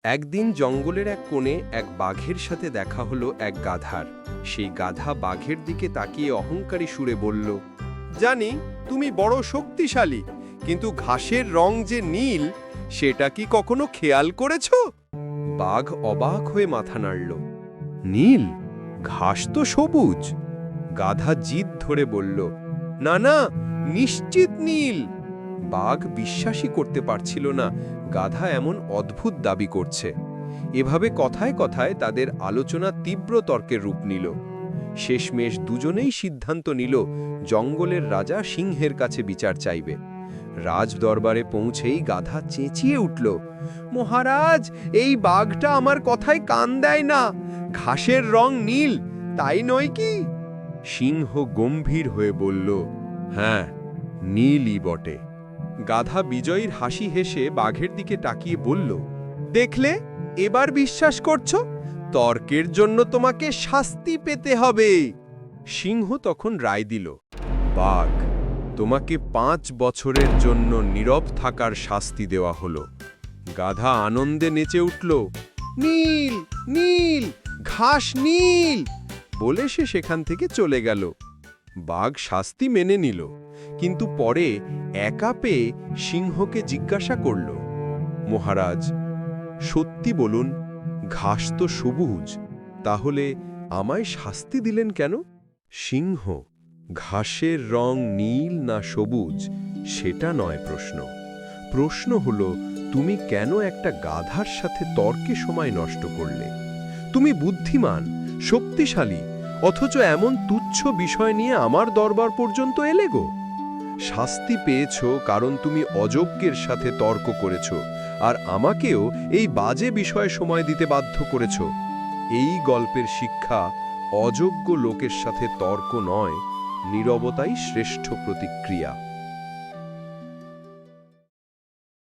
একদিন জঙ্গলের এক কোণে এক বাঘের সাথে দেখা হলো এক গাধার। সেই গাধা বাঘের দিকে তাকিয়ে অহংকারী সুরে বলল, জানি তুমি বড় শক্তিশালী, কিন্তু ঘাসের রং যে নীল সেটা কি কখনো খেয়াল করেছো? বাঘ অবাক হয়ে মাথা নাড়ল। নীল? ঘাস তো সবুজ। গাধা জিদ ধরে বলল, না না, নিশ্চিত নীল। বাঘ বিশ্বাসই করতে পারছিল না গাধা এমন অদ্ভুত দাবি করছে। এভাবে কথায় কথায় তাদের আলোচনা তীব্র তর্কের রূপ নিল। শেষমেশ দুজনেই সিদ্ধান্ত নিল জঙ্গলের রাজা সিংহের কাছে বিচার চাইবে। রাজ দরবারে পৌঁছেই গাধা চেঁচিয়ে উঠল, মহারাজ, এই বাঘটা আমার কথায় কান দেয় না। ঘাসের রং নীল, তাই নয় কি? সিংহ গম্ভীর হয়ে বলল, হ্যাঁ, নীলই বটে। গাধা বিজয়ীর হাসি হেসে বাঘের দিকে তাকিয়ে বলল, দেখলে, এবার বিশ্বাস করছো? তর্কের জন্য তোমাকে শাস্তি পেতে হবে। সিংহ তখন রায় দিল, বাঘ, তোমাকে 5 বছরের জন্য নীরব থাকার শাস্তি দেওয়া হলো। গাধা আনন্দে নেচে উঠল, নীল নীল, ঘাস নীল বলে সে সেখান থেকে চলে গেল। বাঘ শাস্তি মেনে নিল, কিন্তু পরে একা পেয়ে সিংহকে জিজ্ঞাসা করল, মহারাজ, সত্যি বলুন, ঘাস তো সবুজ, তাহলে আমায় শাস্তি দিলেন কেন? সিংহ, ঘাসের রং নীল না সবুজ সেটা নয় প্রশ্ন। প্রশ্ন হলো, তুমি কেন একটা গাধার সাথে তর্কে সময় নষ্ট করলে? তুমি বুদ্ধিমান, শক্তিশালী, অথচ এমন তুচ্ছ বিষয় নিয়ে আমার দরবার পর্যন্ত এলে গো। শাস্তি পেয়েছ কারণ তুমি অযোগ্যের সাথে তর্ক করেছ, আর আমাকেও এই বাজে বিষয়ে সময় দিতে বাধ্য করেছ। এই গল্পের শিক্ষা, অযোগ্য লোকের সাথে তর্ক নয়, নীরবতাই শ্রেষ্ঠ প্রতিক্রিয়া।